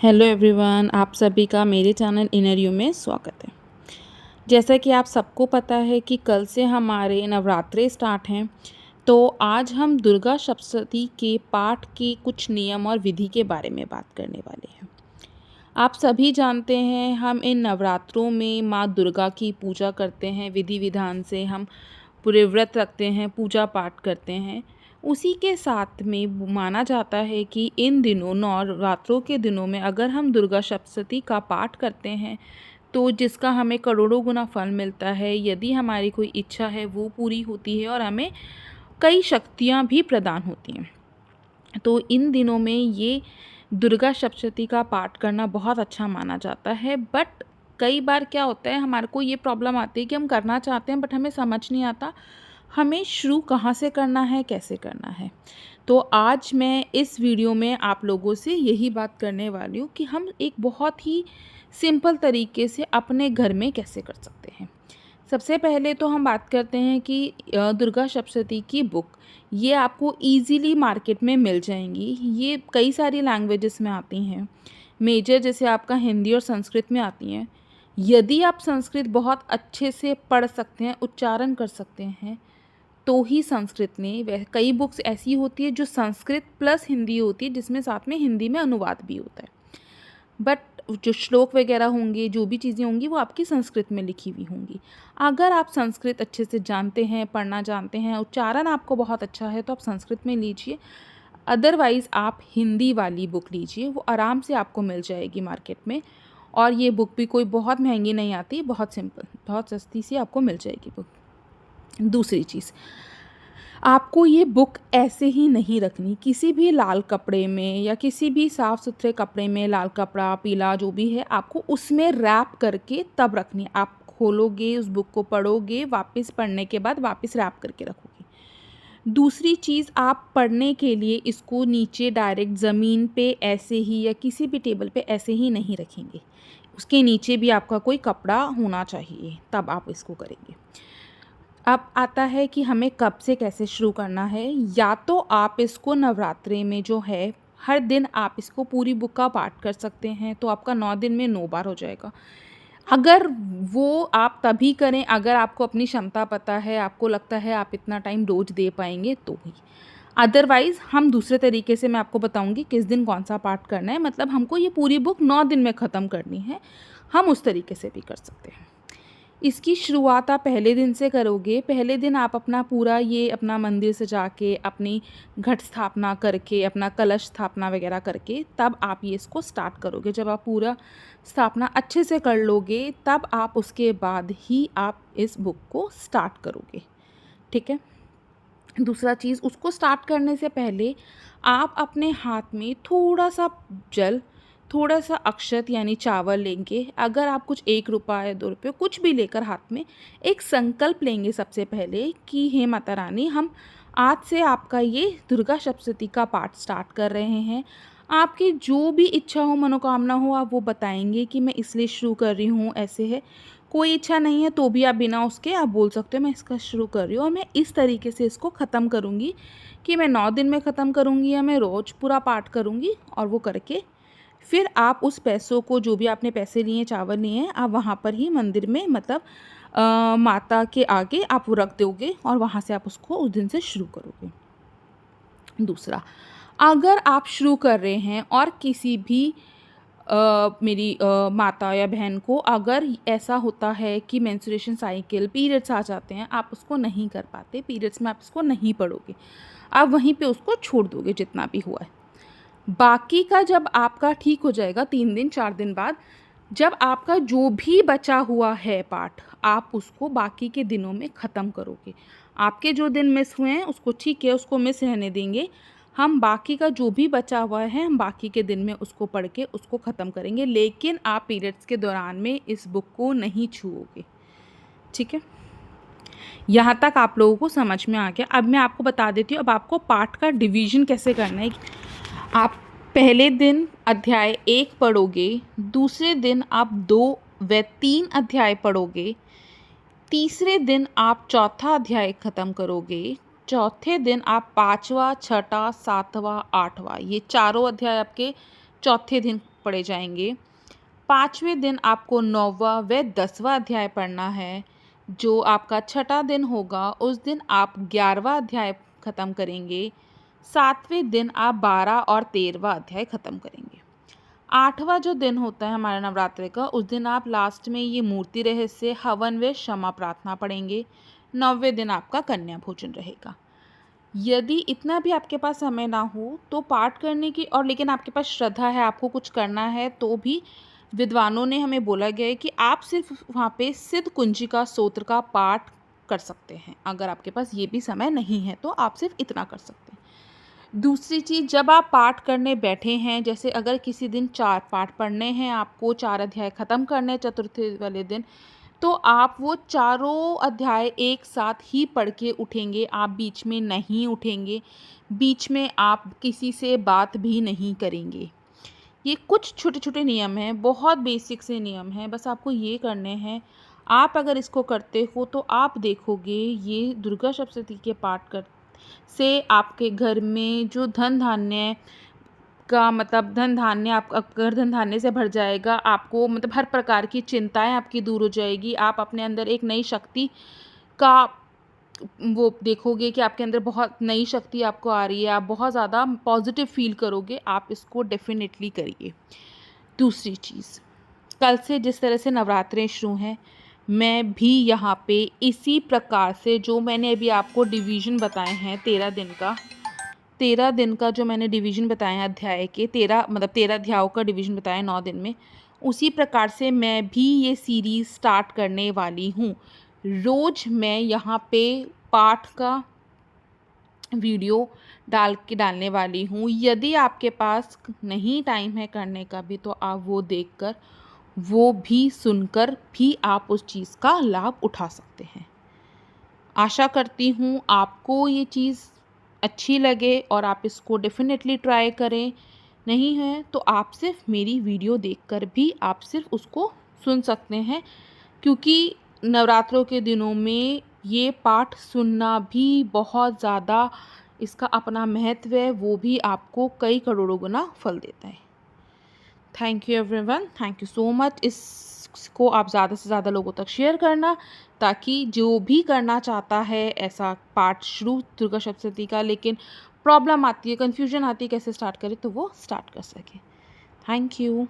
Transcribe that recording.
Hello everyone, आप सभी का मेरे चैनल इनर यू में स्वागत है। जैसा कि आप सबको पता है कि कल से हमारे नवरात्रे स्टार्ट हैं, तो आज हम दुर्गा सप्तशती के पाठ के कुछ नियम और विधि के बारे में बात करने वाले हैं। आप सभी जानते हैं, हम इन नवरात्रों में माँ दुर्गा की पूजा करते हैं। विधि विधान से हम पूरे व्रत रखते हैं, पूजा पाठ करते हैं। उसी के साथ में माना जाता है कि इन दिनों, नवरात्रों के दिनों में अगर हम दुर्गा सप्तशती का पाठ करते हैं तो जिसका हमें करोड़ों गुना फल मिलता है। यदि हमारी कोई इच्छा है वो पूरी होती है और हमें कई शक्तियाँ भी प्रदान होती हैं। तो इन दिनों में ये दुर्गा सप्तशती का पाठ करना बहुत अच्छा माना जाता है। बट कई बार क्या होता है, हमारे को ये प्रॉब्लम आती है कि हम करना चाहते हैं बट हमें समझ नहीं आता हमें शुरू कहाँ से करना है, कैसे करना है। तो आज मैं इस वीडियो में आप लोगों से यही बात करने वाली हूँ कि हम एक बहुत ही सिंपल तरीके से अपने घर में कैसे कर सकते हैं। सबसे पहले तो हम बात करते हैं कि दुर्गा सप्तशती की बुक ये आपको इजीली मार्केट में मिल जाएंगी। ये कई सारी लैंग्वेजेस में आती हैं। मेजर जैसे आपका हिंदी और संस्कृत में आती हैं। यदि आप संस्कृत बहुत अच्छे से पढ़ सकते हैं, उच्चारण कर सकते हैं, तो ही संस्कृत में वह कई बुक्स ऐसी होती है जो संस्कृत प्लस हिंदी होती है, जिसमें साथ में हिंदी में अनुवाद भी होता है। बट जो श्लोक वगैरह होंगे, जो भी चीज़ें होंगी, वो आपकी संस्कृत में लिखी हुई होंगी। अगर आप संस्कृत अच्छे से जानते हैं, पढ़ना जानते हैं, उच्चारण आपको बहुत अच्छा है, तो आप संस्कृत में लीजिए। अदरवाइज़ आप हिंदी वाली बुक लीजिए, वो आराम से आपको मिल जाएगी मार्केट में। और ये बुक भी कोई बहुत महंगी नहीं आती, बहुत सिंपल, बहुत सस्ती सी आपको मिल जाएगी बुक। दूसरी चीज़, आपको ये बुक ऐसे ही नहीं रखनी। किसी भी लाल कपड़े में या किसी भी साफ़ सुथरे कपड़े में, लाल कपड़ा, पीला जो भी है, आपको उसमें रैप करके तब रखनी। आप खोलोगे, उस बुक को पढ़ोगे, वापस पढ़ने के बाद वापस रैप करके रखोगे। दूसरी चीज़, आप पढ़ने के लिए इसको नीचे डायरेक्ट ज़मीन पे ऐसे ही या किसी भी टेबल पे ऐसे ही नहीं रखेंगे। उसके नीचे भी आपका कोई कपड़ा होना चाहिए, तब आप इसको करेंगे। अब आता है कि हमें कब से कैसे शुरू करना है। या तो आप इसको नवरात्रे में जो है, हर दिन आप इसको पूरी बुक का पाठ कर सकते हैं, तो आपका 9 दिन में 9 बार हो जाएगा। अगर वो आप तभी करें अगर आपको अपनी क्षमता पता है, आपको लगता है आप इतना टाइम रोज़ दे पाएंगे तो ही। अदरवाइज़ हम दूसरे तरीके से, मैं आपको बताऊंगी किस दिन कौन सा पाठ करना है। मतलब हमको ये पूरी बुक 9 दिन में ख़त्म करनी है, हम उस तरीके से भी कर सकते हैं। इसकी शुरुआत आप पहले दिन से करोगे। पहले दिन आप अपना पूरा ये अपना मंदिर सजा के, अपनी घट स्थापना करके, अपना कलश स्थापना वगैरह करके, तब आप ये इसको स्टार्ट करोगे। जब आप पूरा स्थापना अच्छे से कर लोगे, तब आप उसके बाद ही आप इस बुक को स्टार्ट करोगे। ठीक है। दूसरा चीज़, उसको स्टार्ट करने से पहले आप अपने हाथ में थोड़ा सा जल, थोड़ा सा अक्षत यानी चावल लेंगे। अगर आप कुछ 1 रुपया या 2 रुपये कुछ भी लेकर हाथ में एक संकल्प लेंगे सबसे पहले कि हे माता रानी, हम आज से आपका ये दुर्गा सप्तशती का पाठ स्टार्ट कर रहे हैं। आपकी जो भी इच्छा हो, मनोकामना हो, आप वो बताएंगे कि मैं इसलिए शुरू कर रही हूँ, ऐसे है। कोई इच्छा नहीं है तो भी आप बिना उसके आप बोल सकते हो मैं इसका शुरू कर रही हूँ और मैं इस तरीके से इसको ख़त्म करूँगी कि मैं 9 दिन में ख़त्म करूँगी या मैं रोज़ पूरा पाठ करूँगी। और वो करके फिर आप उस पैसों को, जो भी आपने पैसे लिए, चावल लिए हैं, आप वहाँ पर ही मंदिर में, मतलब माता के आगे आप वो रख दोगे और वहाँ से आप उसको उस दिन से शुरू करोगे। दूसरा, अगर आप शुरू कर रहे हैं और किसी भी मेरी माता या बहन को अगर ऐसा होता है कि मेंस्ट्रुएशन साइकिल, पीरियड्स आ जाते हैं, आप उसको नहीं कर पाते, पीरियड्स में आप इसको नहीं पढ़ोगे, आप वहीं पे उसको छोड़ दोगे जितना भी हुआ है। बाकी का जब आपका ठीक हो जाएगा 3 दिन 4 दिन बाद, जब आपका जो भी बचा हुआ है पाठ, आप उसको बाकी के दिनों में ख़त्म करोगे। आपके जो दिन मिस हुए हैं उसको ठीक है, उसको मिस रहने देंगे। हम बाकी का जो भी बचा हुआ है, हम बाकी के दिन में उसको पढ़ के उसको ख़त्म करेंगे। लेकिन आप पीरियड्स के दौरान में इस बुक को नहीं छुओगे। ठीक है, यहाँ तक आप लोगों को समझ में आ गया। अब मैं आपको बता देती हूँ अब आपको पाठ का डिवीज़न कैसे करना है। आप पहले दिन अध्याय 1 पढ़ोगे, दूसरे दिन आप 2 व 3 अध्याय पढ़ोगे, तीसरे दिन आप चौथा अध्याय ख़त्म करोगे, चौथे दिन आप 5वां, 6वां, 7वां, 8वां, ये चारों अध्याय आपके चौथे दिन पढ़े जाएंगे। 5वें दिन आपको 9वां व 10वां अध्याय पढ़ना है। जो आपका छठा दिन होगा उस दिन आप 11वां अध्याय ख़त्म करेंगे। 7वें दिन आप 12 और 13वां अध्याय ख़त्म करेंगे। 8वां जो दिन होता है हमारे नवरात्रे का, उस दिन आप लास्ट में ये मूर्ति रहस्य, हवन व क्षमा प्रार्थना पढ़ेंगे। 9वें दिन आपका कन्या भोजन रहेगा। यदि इतना भी आपके पास समय ना हो तो पाठ करने की, और लेकिन आपके पास श्रद्धा है, आपको कुछ करना है, तो भी विद्वानों ने हमें बोला गया है कि आप सिर्फ वहाँ पे सिद्ध कुंजिका स्तोत्र का पाठ कर सकते हैं। अगर आपके पास ये भी समय नहीं है तो आप सिर्फ इतना कर सकते हैं। दूसरी चीज़, जब आप पाठ करने बैठे हैं, जैसे अगर किसी दिन 4 पाठ पढ़ने हैं, आपको 4 अध्याय ख़त्म करने हैं चतुर्थी वाले दिन, तो आप वो चारों अध्याय एक साथ ही पढ़ के उठेंगे। आप बीच में नहीं उठेंगे, बीच में आप किसी से बात भी नहीं करेंगे। ये कुछ छोटे छोटे नियम हैं, बहुत बेसिक से नियम हैं, बस आपको ये करने हैं। आप अगर इसको करते हो तो आप देखोगे ये दुर्गा सप्तशती के पाठ कर से आपके घर में जो धन धान्य का मतलब धन धान्य, आपका घर धन धान्य से भर जाएगा। आपको मतलब हर प्रकार की चिंताएं आपकी दूर हो जाएगी। आप अपने अंदर एक नई शक्ति का वो देखोगे कि आपके अंदर बहुत नई शक्ति आपको आ रही है। आप बहुत ज़्यादा पॉजिटिव फील करोगे। आप इसको डेफिनेटली करिए। दूसरी चीज़, कल से जिस तरह से नवरात्रे शुरू हैं, मैं भी यहाँ पे इसी प्रकार से जो मैंने अभी आपको डिवीज़न बताए हैं 13 दिन का जो मैंने डिवीज़न बताया है अध्याय के, 13 अध्यायों का डिवीज़न बताया 9 दिन में, उसी प्रकार से मैं भी ये सीरीज़ स्टार्ट करने वाली हूँ। रोज़ मैं यहाँ पे पाठ का वीडियो डालने वाली हूँ। यदि आपके पास नहीं टाइम है करने का भी, तो आप वो देखकर, वो भी सुनकर भी आप उस चीज़ का लाभ उठा सकते हैं। आशा करती हूँ आपको ये चीज़ अच्छी लगे और आप इसको डेफिनेटली ट्राई करें। नहीं है तो आप सिर्फ मेरी वीडियो देखकर भी आप सिर्फ उसको सुन सकते हैं, क्योंकि नवरात्रों के दिनों में ये पाठ सुनना भी बहुत ज़्यादा, इसका अपना महत्व है, वो भी आपको कई करोड़ों गुना फल देता है। Thank you everyone, thank you so much. इसको आप ज़्यादा से ज़्यादा लोगों तक शेयर करना, ताकि जो भी करना चाहता है ऐसा पाठ शुरू दुर्गा सप्तशती का, लेकिन प्रॉब्लम आती है, कन्फ्यूजन आती है कैसे स्टार्ट करें, तो वो स्टार्ट कर सके। Thank you.